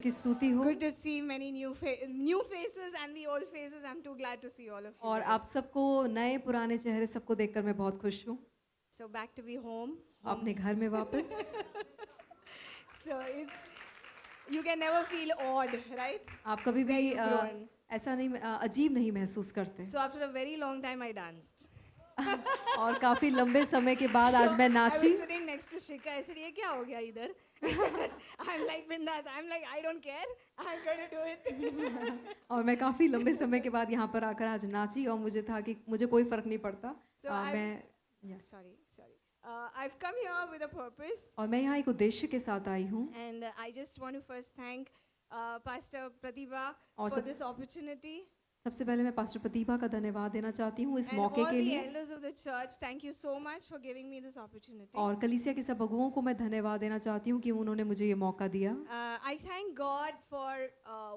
की स्तुति हो। Good to see many new faces and the old faces. I'm too glad to see all of you और guys. आप सबको नए पुराने चेहरे सबको देखकर मैं बहुत खुश हूँ। So back to be home. अपने घर में वापस। So you can never feel odd, right? आप कभी Where भी you've grown. ऐसा नहीं अजीब नहीं महसूस करते। So after a very long time I danced. और काफी लंबे समय के बाद आज मैं I नाची। was sitting next to Shika. I said, "ये क्या हो गया इधर?" I'm like bindas. I'm like, I don't care. I'm going to do it. और मैं काफी लंबे समय के बाद यहाँ पर आकर आज नाची और मुझे था कि मुझे कोई फर्क नहीं पड़ता। So sorry. I've come here with a purpose. और मैं यहाँ एक उद्देश्य के साथ आई हूँ। And I just want to first thank Pastor Pratibha और for this opportunity. सबसे पहले मैं पास्टर प्रतिभा का धन्यवाद देना चाहती हूँ इस And मौके all के the लिए। elders of the church, thank you so much for giving me this opportunity. और कलीसिया के सब अगुओं को मैं धन्यवाद देना चाहती हूँ कि उन्होंने मुझे ये मौका दिया। I thank God for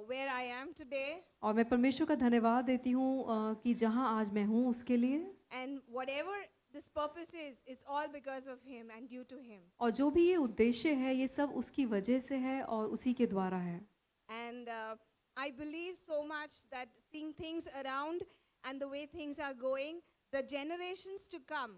where I am today. और मैं परमेश्वर का धन्यवाद देती हूँ कि जहाँ आज मैं हूँ उसके लिए। And whatever this purpose is, it's all because of Him and due to Him. और जो भी ये उद्देश्य है ये सब उसकी वजह से है और उसी के द्वारा है। And I believe so much that seeing things around and the way things are going, the generations to come,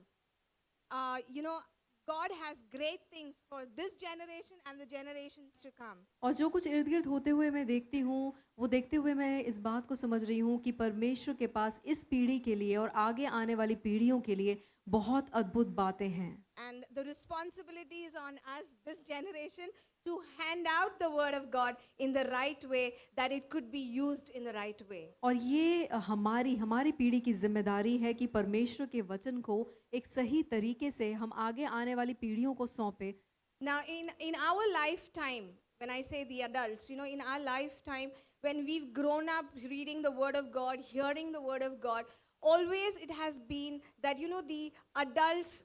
God has great things for this generation and the generations to come. और जो कुछ इर्द गिर्द होते हुए मैं देखती हूँ वो देखते हुए मैं इस बात को समझ रही हूँ कि परमेश्वर के पास इस पीढ़ी के लिए और आगे आने वाली पीढ़ियों के लिए बहुत अद्भुत बातें हैं। And the responsibility is on us, this generation, to hand out the word of God in the right way, that it could be used in the right way. और ये हमारी पीढ़ी की जिम्मेदारी है कि परमेश्वर के वचन को एक सही तरीके से हम आगे आने वाली पीढ़ियों को सौंपे। Now, in our lifetime, when I say the adults, in our lifetime, when we've grown up reading the word of God, hearing the word of God, always it has been that, the adults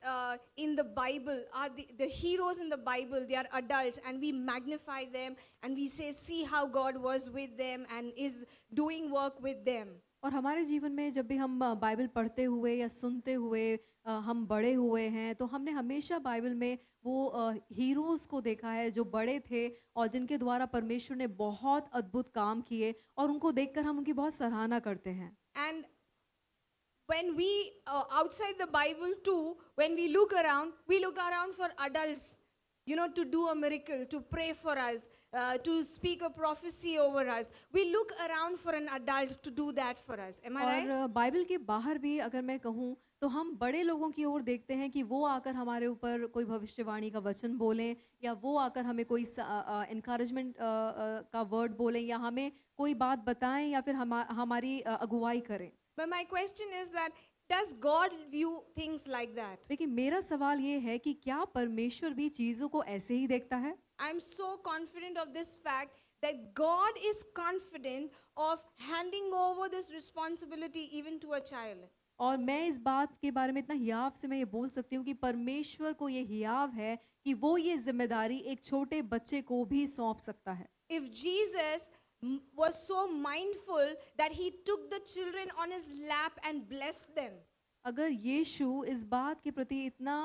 in the Bible are the heroes in the Bible. They are adults and we magnify them and we say, see how God was with them and is doing work with them. और हमारे जीवन में जब भी हम Bible पढ़ते हुए या सुनते हुए हम बड़े हुए हैं तो हमने हमेशा बाइबल में वो हीरोज़ को देखा है जो बड़े थे और जिनके द्वारा परमेश्वर ने बहुत अद्भुत काम किए और उनको देखकर हम उनकी बहुत सराहना करते हैं। And when we outside the Bible too, when we look around for adults, to do a miracle, to pray for us, to speak a prophecy over us. We look around for an adult to do that for us. Am I right? और Bible के बाहर भी अगर मैं कहूँ तो हम बड़े लोगों की ओर देखते हैं कि वो आकर हमारे ऊपर कोई भविष्यवाणी का वचन बोलें या वो आकर हमें कोई एनकरेजमेंट का वर्ड बोलें या हमें कोई बात बताएं या फिर हमारी अगुवाई करें। But my question is that, does God view things like that? लेकिन मेरा सवाल ये है कि क्या परमेश्वर भी चीजों को ऐसे ही देखता है? I'm so confident of this fact that God is confident of handing over this responsibility even to a child. और मैं इस बात के बारे में इतना हियाव से मैं ये बोल सकती हूँ कि परमेश्वर को ये हियाव है कि वो ये जिम्मेदारी एक छोटे बच्चे को भी सौंप सकता है। If Jesus was so mindful that he took the children on his lap and blessed them. अगर यीशु इस बात के प्रति इतना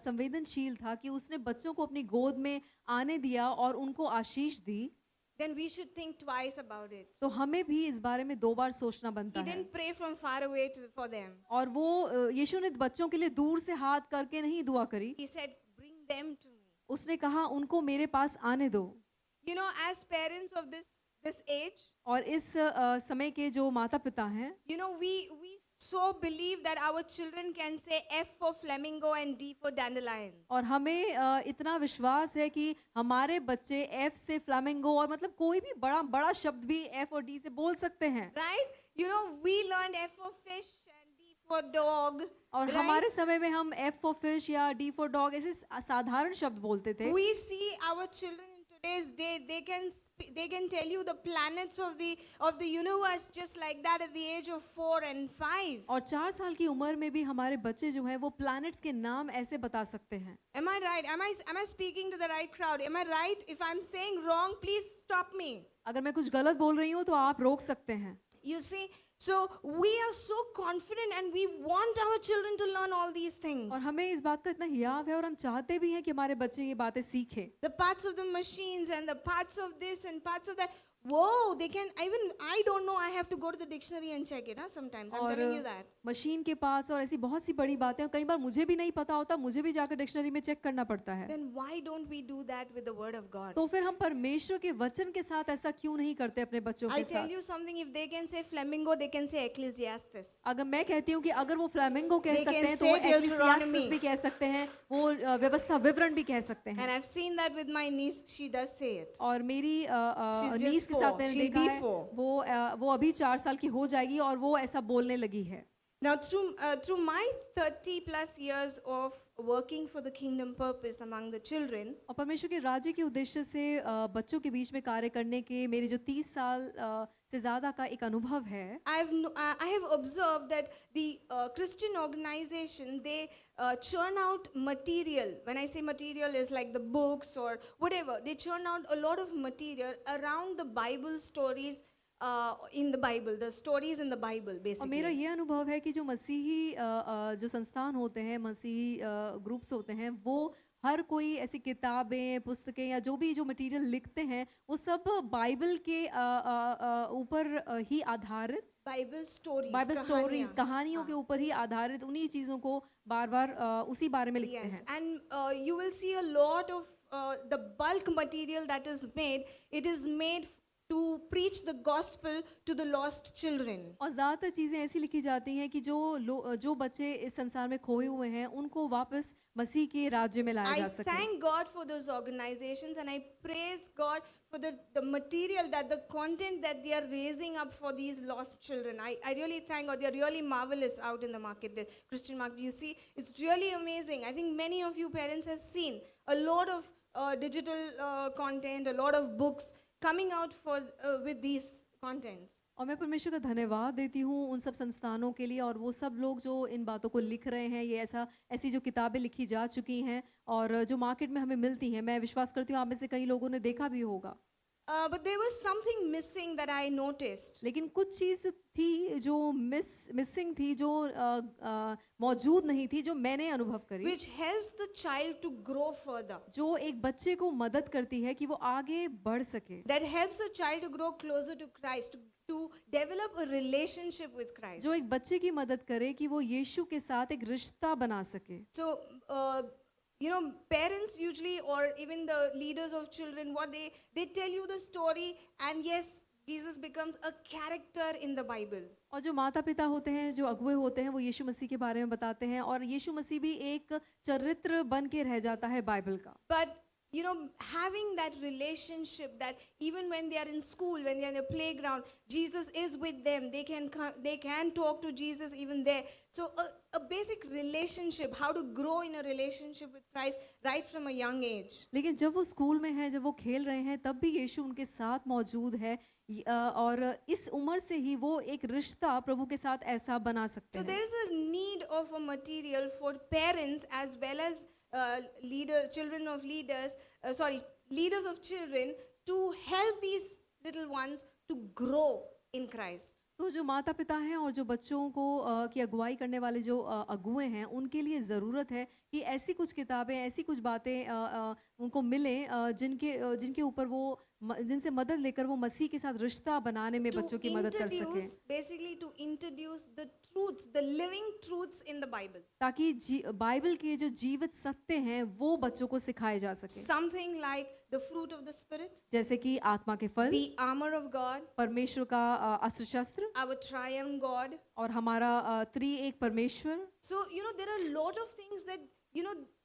संवेदनशील था कि उसने बच्चों को अपनी गोद में आने दिया और उनको आशीष दी, then we should think twice about it. तो हमें भी इस बारे में दो बार सोचना बनता He है। didn't pray from far away for them. और वो यीशु ने बच्चों के लिए दूर से हाथ करके नहीं दुआ करी। He said, bring them to me. उसने कहा उनको मेरे पास आने दो। As parents of this age, और इस समय के जो माता पिता हैं, we so believe that our children can say F for flamingo and D for dandelions. और हमें इतना विश्वास है कि हमारे बच्चे F से फ्लामिंगो और मतलब कोई भी बड़ा शब्द भी F और D से बोल सकते हैं। Right? We learned F for fish and D for dog. और right? हमारे समय में हम F for fish या D for dog ऐसे साधारण शब्द बोलते थे। We see our children in today's day, they can tell you the planets of the universe just like that at the age of 4 and 5. और 4 साल की उम्र में भी हमारे बच्चे जो हैं वो प्लैनेट्स के नाम ऐसे बता सकते हैं। Am I right? Am I speaking to the right crowd? Am I right? If I'm saying wrong, please stop me. अगर मैं कुछ गलत बोल रही हूँ तो आप रोक सकते हैं। You see, So we are so confident and we want our children to learn all these things. और हमें इस बात का इतना हियाव है और हम चाहते भी हैं कि हमारे बच्चे ये बातें सीखें। The parts of the machines and the parts of this and parts of that. Whoa, they can, even I don't know, I have to go to the dictionary and check it, sometimes. I'm telling you that. Machine के parts और ऐसी बहुत सी बड़ी बातें, और कई बार मुझे भी नहीं पता होता, मुझे भी जाकर डिक्शनरी में चेक करना पड़ता है। Then why don't we do that with the word of God? तो फिर हम परमेश्वर के वचन के साथ ऐसा क्यों नहीं करते अपने बच्चों I'll के tell साथ? you something, if they can say flamingo, they can say Ecclesiastes. अगर मैं कहती हूँ कि अगर वो फ्लैमिंगो कह They सकते can हैं तो say वो एक्लीसियास्टिस Deuteronomy. भी कह सकते हैं, वो व्यवस्था विवरण भी कह सकते हैं। And I've seen that with my niece, she does say it. और मेरी She's just नीस के साथ 4. मैंने She'll देखा be है 4. वो अभी 4 साल की हो जाएगी और वो ऐसा बोलने लगी है। Now, through my 30 plus years of working for the kingdom purpose among the children, और परमेश्वर के राज्य के उद्देश्य से बच्चों के बीच में कार्य करने के मेरे जो 30 साल से ज़्यादा का एक अनुभव है, I have observed that the Christian organization, they churn out material. When I say material, is like the books or whatever. They churn out a lot of material around the Bible stories in the Bible, the stories in the Bible, और मेरा basically. ये अनुभव है कि जो मसीही जो संस्थान होते हैं, मसीही ग्रुप्स होते हैं, वो हर कोई ऐसी किताबें, पुस्तकें या जो भी जो मटेरियल लिखते हैं, वो सब बाइबल के ऊपर ही आधारित, Bible stories, बाइबल स्टोरीज, कहानियाँ. कहानियों के ऊपर ही आधारित उन्हीं चीज़ों को बार बार उसी बारे में लिखते Yes, हैं। and you will see a lot of the bulk material that is made. It is made to preach the gospel to the lost children. और ज़्यादातर चीज़ें ऐसी लिखी जाती हैं कि जो बच्चे इस संसार में खोए हुए हैं, उनको वापस मसीह के राज्य में लाया I जा सके। thank God for those organizations and I praise God for the material, that the content that they are raising up for these lost children. I really thank God. They are really marvelous out in the market, the Christian market. You see, it's really amazing. I think many of you parents have seen a lot of digital content, a lot of books coming out with these contents. और मैं परमेश्वर का धन्यवाद देती हूँ उन सब संस्थानों के लिए और वो सब लोग जो इन बातों को लिख रहे हैं। ये ऐसी जो किताबें लिखी जा चुकी हैं और जो मार्केट में हमें मिलती हैं, मैं विश्वास करती हूँ आप में से कई लोगों ने देखा भी होगा। But there was something missing that I noticed. लेकिन कुछ चीज़ थी जो मिसिंग थी, जो मौजूद नहीं थी, जो मैंने अनुभव करी, Which helps the child to grow further. जो एक बच्चे को मदद करती है कि वो आगे बढ़ सके, That helps a child to grow closer to Christ, to develop a relationship with Christ. जो एक बच्चे की मदद करे कि वो यीशु के साथ एक रिश्ता बना सके। So, parents usually, or even the leaders of children, what they tell you the story, and yes, Jesus becomes a character in the Bible. और जो माता पिता होते हैं, जो अगुवे होते हैं, वो यीशु मसीह के बारे में बताते हैं और यीशु मसीह भी एक चरित्र बन के रह जाता है बाइबल का। But having that relationship, that even when they are in school, when they are in the playground, Jesus is with them. They can talk to Jesus even there. So a basic relationship, how to grow in a relationship with Christ right from a young age. लेकिन जब वो school में है, जब वो खेल रहे हैं, तब भी यीशु उनके साथ मौजूद है और इस उम्र से ही वो एक रिश्ता प्रभु के साथ ऐसा बना सकते So हैं। there is a need of a material for parents as well as leaders of children, to help these little ones to grow in Christ. तो जो माता पिता हैं और जो बच्चों को की अगुवाई करने वाले जो अगुए हैं, उनके लिए ज़रूरत है कि ऐसी कुछ किताबें, ऐसी कुछ बातें उनको मिलें जिनके ऊपर वो जिनसे मदद लेकर वो मसीह के साथ रिश्ता बनाने में बच्चों की मदद कर सकें, basically to introduce the truths, the living truths in the Bible. ताकि बाइबल के जो जीवित सत्य हैं वो बच्चों को सिखाए जा सके। Something like the fruit of the Spirit, जैसे कि आत्मा के फल, the armor of God, परमेश्वर का अस्त्र शस्त्र our triune God. और हमारा त्रिएक परमेश्वर। So there are a lot of things that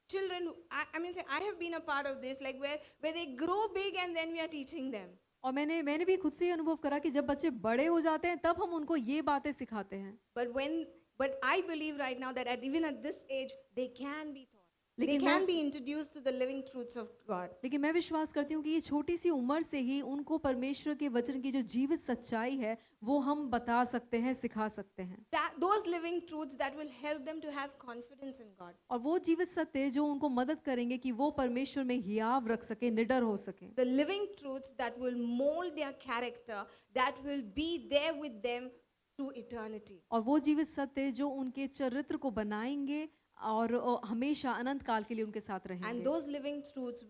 children, I have been a part of this, like where they grow big and then we are teaching them. और मैंने भी खुद से ही अनुभव करा कि जब बच्चे बड़े हो जाते हैं तब हम उनको ये बातें सिखाते हैं। But I believe right now that even at this age they can be taught. They लेकिन can be introduced to the living truths of God. लेकिन मैं विश्वास करती हूँ कि ये छोटी सी उम्र से ही उनको परमेश्वर के वचन की जो जीवित सच्चाई है वो हम बता सकते हैं, सिखा सकते हैं। Those living truths that will help them to have confidence in God. और वो जीवित सत्य जो उनको मदद करेंगे कि वो परमेश्वर में हियाव रख सके, निडर हो सके। The living truths that will mold their character, that will be there with them through eternity. और वो जीवित सत्य जो उनके चरित्र को बनाएंगे और हमेशा अनंत काल के लिए उनके साथ And रहेंगे। those living truths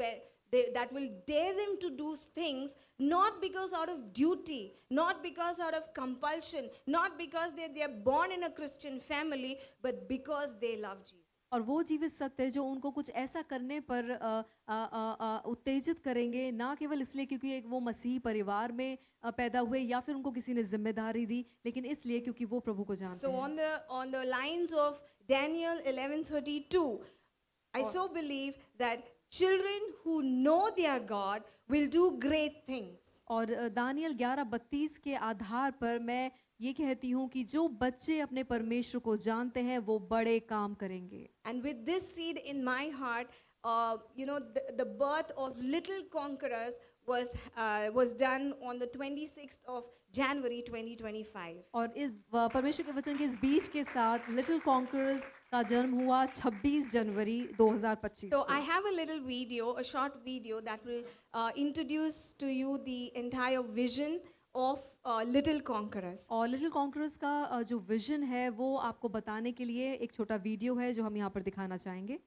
that will dare them to do things not because out of duty, not because out of compulsion, not because they are born in a Christian family, but because they love Jesus. और वो जीवित सत्य जो उनको कुछ ऐसा करने पर उत्तेजित करेंगे, ना केवल इसलिए क्योंकि एक वो मसीही परिवार में पैदा हुए या फिर उनको किसी ने जिम्मेदारी दी, लेकिन इसलिए क्योंकि वो प्रभु को जानते So हैं। on the lines of Daniel 11:32, I so believe that children who know their God will do great things. और दानियल 11:32 के आधार पर मैं ये कहती हूँ कि जो बच्चे अपने परमेश्वर को जानते हैं वो बड़े काम करेंगे। And with this seed in my heart, the birth of Little Conquerors was done on the 26th of January 2025. और इस परमेश्वर के वचन के इस बीज के साथ लिटिल कॉन्करर्स का जन्म हुआ 26 जनवरी 2025 So को। I have a little video, a short video that will introduce to you the entire vision of Little Conquerors. और लिटिल कॉन्करर्स का जो विजन है वो आपको बताने के लिए एक छोटा वीडियो है जो हम यहाँ पर दिखाना चाहेंगे।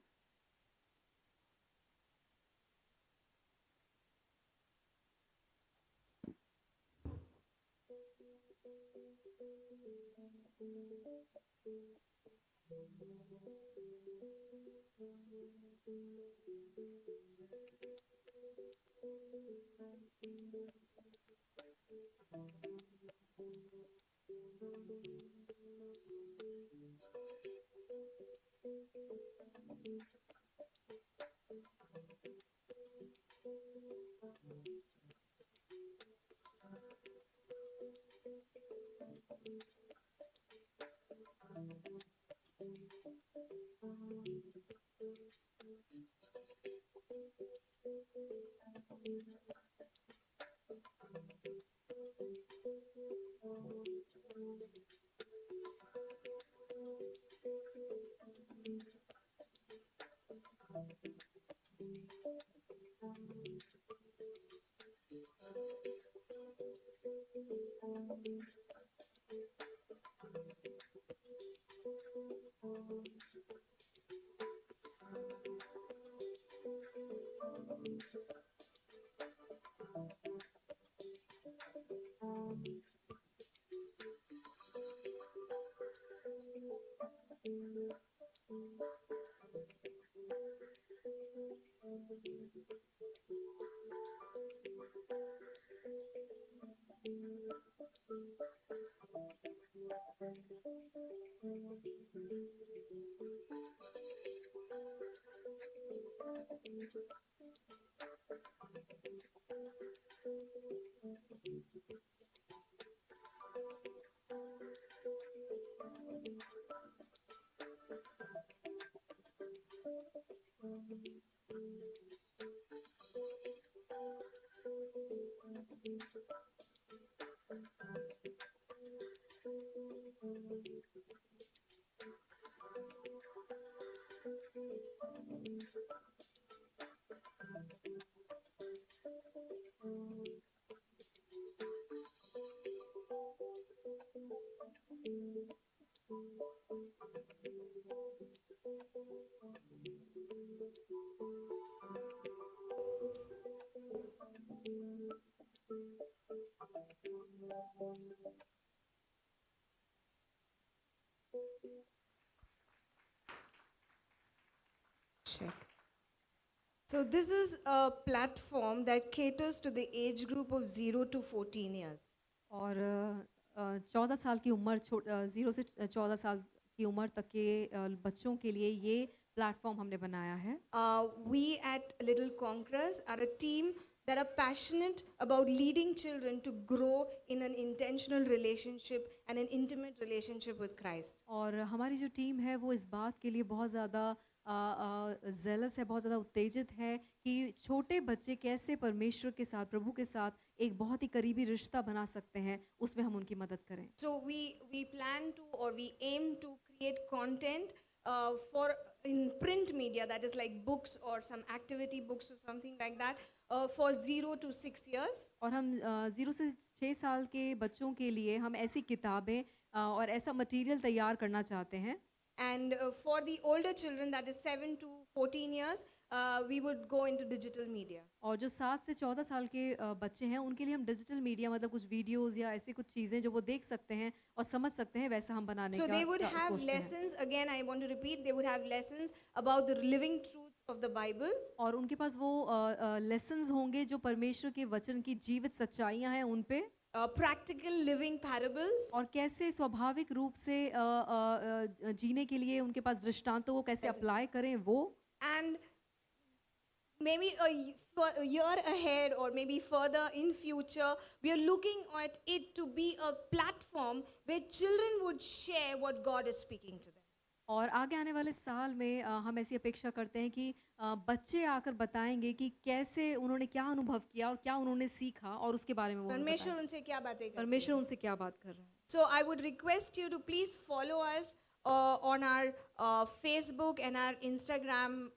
Check. So this is a platform that caters to the age group of 0 to 14 years. और 14 साल की उम्र 0 से 14 साल की उम्र तक के बच्चों के लिए ये प्लेटफॉर्म हमने बनाया है। We at Little Conquerors are a team that are passionate about leading children to grow in an intentional relationship and an intimate relationship with Christ. और हमारी जो टीम है वो इस बात के लिए बहुत ज़्यादा जेलस है, बहुत ज़्यादा उत्तेजित है कि छोटे बच्चे कैसे परमेश्वर के साथ, प्रभु के साथ एक बहुत ही करीबी रिश्ता बना सकते हैं, उसमें हम उनकी मदद करें। So we plan to, or we aim to create content for in print media, that is like books or some activity books or something like that, for 0 to 6 years. और हम 0 से 6 साल के बच्चों के लिए हम ऐसी किताबें और ऐसा मटेरियल तैयार करना चाहते हैं। And for the older children, that is 7 to 14 years, we would go into digital media. और जो 7 से 14 साल के बच्चे हैं उनके लिए हम डिजिटल मीडिया मतलब कुछ वीडियोस या ऐसी कुछ चीज़ें जो वो देख सकते हैं और समझ सकते हैं वैसा हम बनाने So का they would have सोचते हैं। lessons, again I want to repeat, they would have lessons about the living truths of the Bible. और उनके पास वो लेसन्स होंगे जो परमेश्वर के वचन की जीवित सच्चाइयाँ हैं उन पे, Practical living parables. और कैसे स्वाभाविक रूप से जीने के लिए उनके पास दृष्टांतों को कैसे अप्लाई करें वो। And maybe a year ahead or maybe further in future, we are looking at it to be a platform where children would share what God is speaking to them. और आगे आने वाले साल में हम ऐसी अपेक्षा करते हैं कि बच्चे आकर बताएंगे कि कैसे उन्होंने क्या अनुभव किया और क्या उन्होंने सीखा और उसके बारे में वो हमें परमेश्वर बताएं। उनसे क्या बातें करते हैं? परमेश्वर उनसे क्या बात कर रहा है। So I would request you to please follow us on our Facebook and our Instagram.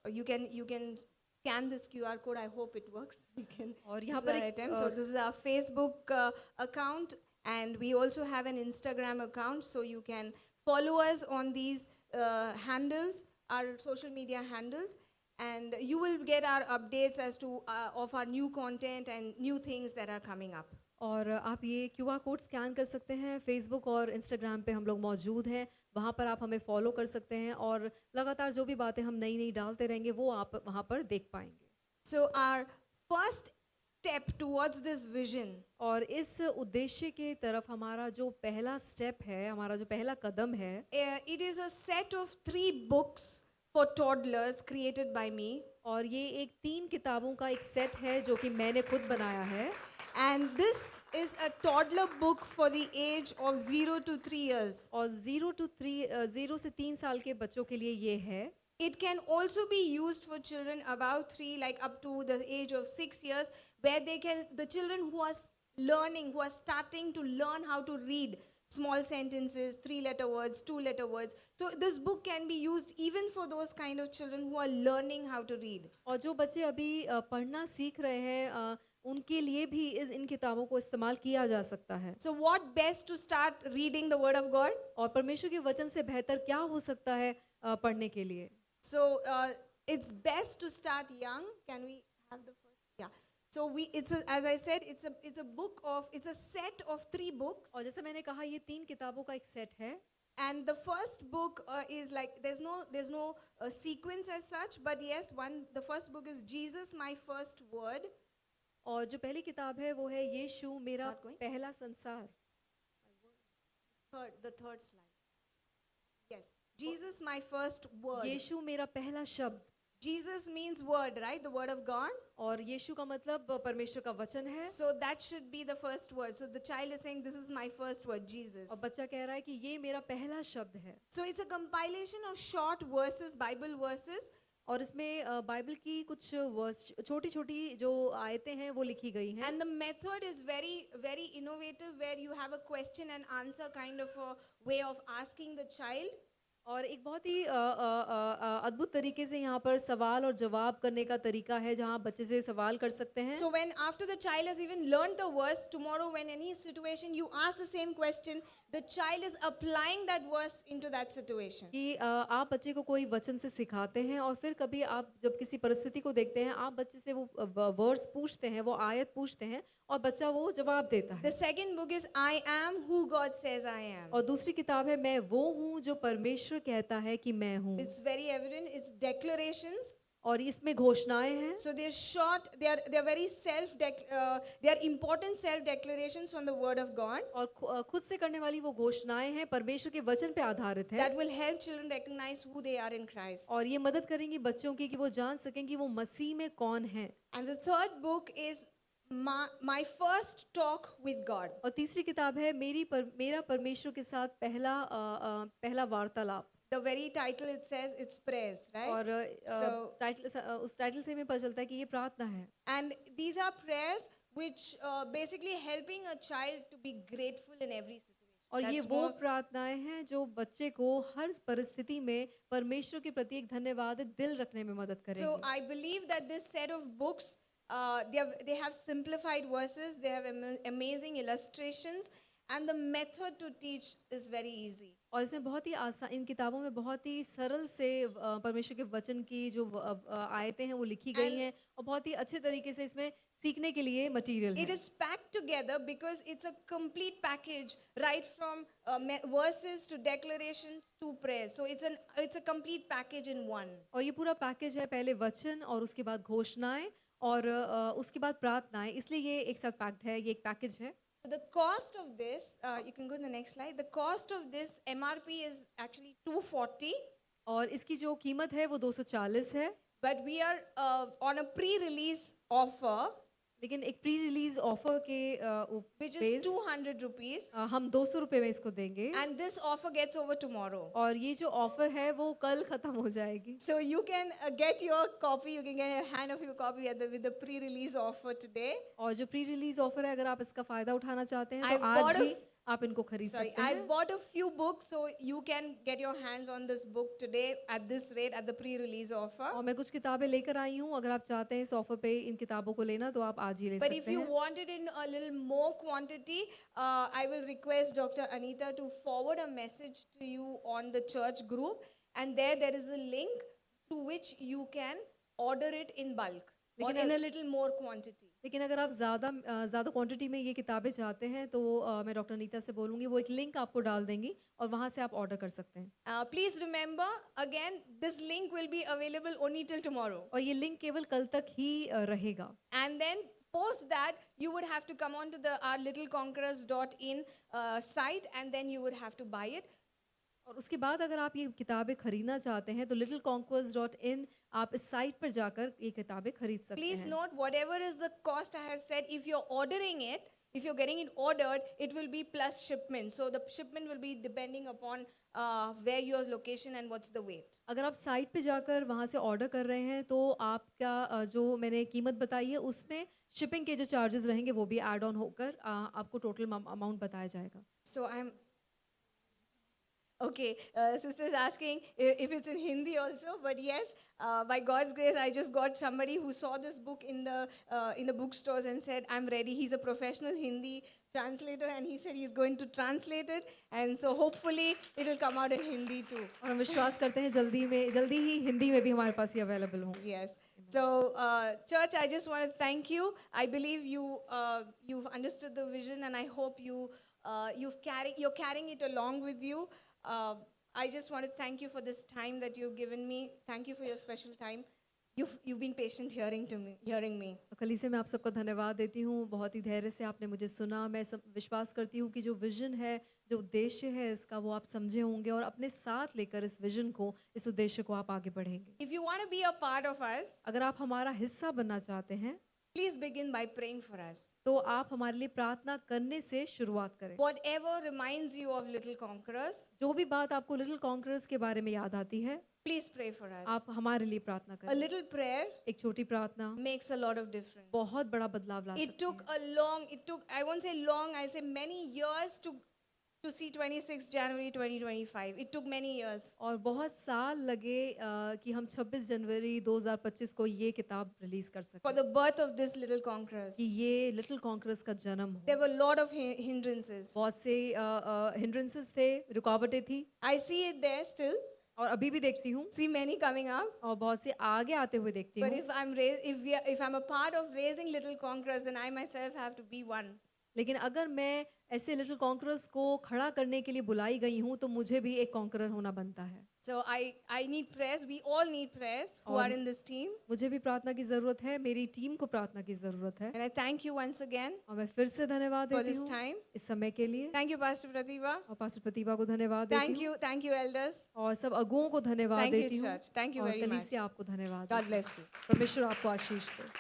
You can scan this QR code. I hope it works. You can. और यहाँ This is पर our एक, attempt. So this is our Facebook account, and we also have an Instagram account. So you can follow us on these handles, our social media handles, and you will get our updates as to of our new content and new things that are coming up. और आप ये QR code scan कर सकते हैं। Facebook और Instagram पे हम लोग मौजूद हैं, वहाँ पर आप हमें फॉलो कर सकते हैं और लगातार जो भी बातें हम नई नई डालते रहेंगे वो आप वहाँ पर देख पाएंगे। So our first step towards this vision और इस उद्देश्य के तरफ हमारा जो पहला स्टेप है, हमारा जो पहला कदम है, it is a set of 3 books for toddlers created by me. और ये एक 3 किताबों का एक सेट है जो कि मैंने खुद बनाया है। And this is a toddler book for the age of 0 to 3 years. और 0 से 3 साल के बच्चों के लिए ये है। It can also be used for children about 3, like up to the age of 6 years, where the children who are learning, who are starting to learn how to read small sentences, 3-letter words, 2-letter words. So this book can be used even for those kind of children who are learning how to read. और जो बच्चे अभी पढ़ना सीख रहे हैं उनके लिए भी इन किताबों को इस्तेमाल किया जा सकता है। So what best to start reading the word of God? और परमेश्वर के वचन से बेहतर क्या हो सकता है पढ़ने के लिए। So it's best to start young. Can we have the first? Yeah. So as I said, it's a set of 3 books. और जैसे मैंने कहा ये 3 किताबों का एक सेट है। And the first book is like there's no sequence as such, but yes, the first book is Jesus, my first word. और जो पहली किताब है वो है यीशु मेरा Not going? पहला संसार। The third slide. Yes, Jesus, my first word. यीशु मेरा पहला शब्द। Jesus means word, right? The word of God. और यीशु का मतलब परमेश्वर का वचन है। So that should be the first word. So the child is saying, this is my first word, Jesus. और बच्चा कह रहा है कि ये मेरा पहला शब्द है। So it's a compilation of short verses, Bible verses. और इसमें बाइबल की कुछ वर्स छोटी छोटी जो आयतें हैं वो लिखी गई हैं। And the method is very, very innovative, where you have a question and answer kind of a way of asking the child. और एक बहुत ही अद्भुत तरीके से यहाँ पर सवाल और जवाब करने का तरीका है जहाँ बच्चे से सवाल कर सकते हैं। So when after the child has even learned the verse, tomorrow when any situation you ask the same question, the child is applying that verse into that situation. कि आप बच्चे को कोई वचन से सिखाते हैं और फिर कभी आप जब किसी परिस्थिति को देखते हैं आप बच्चे से वो वर्ड्स पूछते हैं, वो आयत पूछते हैं और बच्चा वो जवाब देता है। The second book is I am who God says I am. और दूसरी किताब है मैं वो हूँ जो परमेश्वर कहता है कि मैं हूँ। It's very evident. It's declarations. और इसमें घोषणाएं हैं। So they're short. They are very they are important self declarations from the Word of God. और खुद से करने वाली वो घोषणाएं हैं परमेश्वर के वचन पे आधारित है। That will help children recognize who they are in Christ. और ये मदद करेंगी बच्चों की कि वो जान सकें कि वो मसीह में कौन है। And the third book is my first talk with God. और तीसरी किताब है मेरा परमेश्वर के साथ पहला वार्तालाप। The very title it says it's prayers, right? और उस टाइटल से हमें पता चलता है कि ये प्रार्थना है। And these are prayers which basically helping a child to be grateful in every situation. और ये That's वो more. प्रार्थनाएं हैं जो बच्चे को हर परिस्थिति में परमेश्वर के प्रति एक धन्यवाद दिल रखने में मदद So करेंगे। I believe that this set of books, they have simplified verses, they have amazing illustrations, and the method to teach is very easy. और इसमें बहुत ही आसान, इन किताबों में बहुत ही सरल से परमेश्वर के वचन की जो आयतें हैं वो लिखी गई And- हैं और बहुत ही अच्छे तरीके से इसमें सीखने के लिए मटेरियल It है। is packed together because it's a complete package, right from verses to declarations to prayers. So it's a complete package in one. और ये पूरा पैकेज है, पहले वचन और उसके बाद घोषणाएं और उसके बाद प्रार्थनाएं, इसलिए ये एक साथ पैक्ड है, ये एक पैकेज है। So the cost of this, you can go to the next slide. The cost of this MRP is actually 240, और इसकी जो कीमत है वो 240 है, but we are on a pre-release offer, लेकिन एक प्री रिलीज ऑफर के which is बेस 200 rupees, हम 200 रुपए में इसको देंगे and this offer gets over tomorrow. और ये जो ऑफर है वो कल खत्म हो जाएगी। So you can get your copy, you can get a hand of your copy with the pre-release offer today. और जो प्री रिलीज ऑफर है, अगर आप इसका फायदा उठाना चाहते हैं I've तो आज bought ही आप इनको खरीद Sorry, सकते I हैं। bought a few books, so you can get your hands on this book today at this rate at the pre-release offer. और मैं कुछ किताबें लेकर आई हूँ, अगर आप चाहते हैं इस ऑफर पे इन किताबों को लेना तो आप आज ही ले But if सकते you हैं। want it in a little more quantity, I will request Dr. Anita to forward a message to you on the church group, and there is a link to which you can order it in bulk or लेकिन in a little more quantity. लेकिन अगर आप ज़्यादा quantity में ये किताबें चाहते हैं तो मैं डॉक्टर नीता से बोलूँगी, वो एक लिंक आपको डाल देंगी और वहाँ से आप ऑर्डर कर सकते हैं। Please remember, again, this link will be available only till tomorrow. और ये लिंक केवल कल तक ही रहेगा। And then post that, you would have to come on to the our littleconquerors.in site, and then you would have to buy it. और उसके बाद अगर आप ये किताबें खरीदना चाहते हैं तो littleconquerors.in आप इस साइट पर जाकर ये किताबें खरीद सकते Please हैं। note, whatever is the cost I have said, if you're ordering it, if you're getting it ordered, it will be plus shipment. So the shipment will be depending upon where your location and what's the weight. अगर आप site पे जाकर वहाँ से order कर रहे हैं तो आपका जो मैंने कीमत बताई है उसमें शिपिंग के जो चार्जेस रहेंगे वो भी ऐड ऑन होकर आपको टोटल अमाउंट बताया जाएगा। So I'm okay. Sister is asking if it's in Hindi also, but yes, by God's grace, I just got somebody who saw this book in the bookstores and said, "I'm ready." He's a professional Hindi translator, and he said he's going to translate it, and so hopefully it will come out in Hindi too. और हम विश्वास करते हैं जल्दी ही हिंदी में भी हमारे पास ये अवेलेबल होंगे। Yes. So, church, I just want to thank you. I believe you've understood the vision, and I hope you're carrying it along with you. I just want to thank you for this time that you've given me. Thank you for your special time. You've been patient hearing me. कली से मैं आप सबको धन्यवाद देती हूँ, बहुत ही धैर्य से आपने मुझे सुना। मैं विश्वास करती हूँ कि जो विजन है, जो उद्देश्य है इसका, वो आप समझे होंगे और अपने साथ लेकर इस विजन को, इस उद्देश्य को आप आगे बढ़ेंगे। If you want to be a part of us, अगर आप हमारा हिस्सा बनना चाहते हैं please begin by praying for us. तो आप हमारे लिए प्रार्थना करने से शुरुआत करें। Whatever reminds you of Little Conquerors, जो भी बात आपको लिटिल कॉन्करर्स के बारे में याद आती है, please pray for us. आप हमारे लिए प्रार्थना A करें। little prayer एक छोटी प्रार्थना makes a lot of difference. बहुत बड़ा बदलाव ला It सकती took है। I won't say long, I say many years to see 26 January 2025. It took many years. और बहुत साल लगे कि हम 26 जनवरी 2025 को ये किताब रिलीज कर For सकें, the birth of this Little Conquerors. कि ये लिटिल कॉन्करर्स का जन्म हो। There were a lot of hindrances. बहुत से हिंड्रेंसेस थे, रुकावटें थी, I see it there still. और अभी भी देखती हूँ See many coming up. और बहुत से आगे आते हुए देखती But हूँ। if I'm a part of raising Little Conquerors, then I myself have to be one. लेकिन अगर मैं ऐसे लिटिल कॉन्करर्स को खड़ा करने के लिए बुलाई गई हूँ तो मुझे भी एक कॉन्करर होना बनता है। So I need prayers. We all need prayers who are in this team. मुझे भी प्रार्थना की जरूरत है, मेरी टीम को प्रार्थना की जरूरत है। And I thank you once again और मैं फिर से धन्यवाद for देती this हूँ time. इस समय के लिए, Thank you, Pastor Pratibha. और पास्टर प्रतिभा को धन्यवाद देती हूँ Thank you, elders. और सब अगुओं को धन्यवाद Thank you, देती हूँ church. Thank you और very much. कलीसिया आपको धन्यवाद God देती bless you. हूँ। परमेश्वर आपको आशीष दे।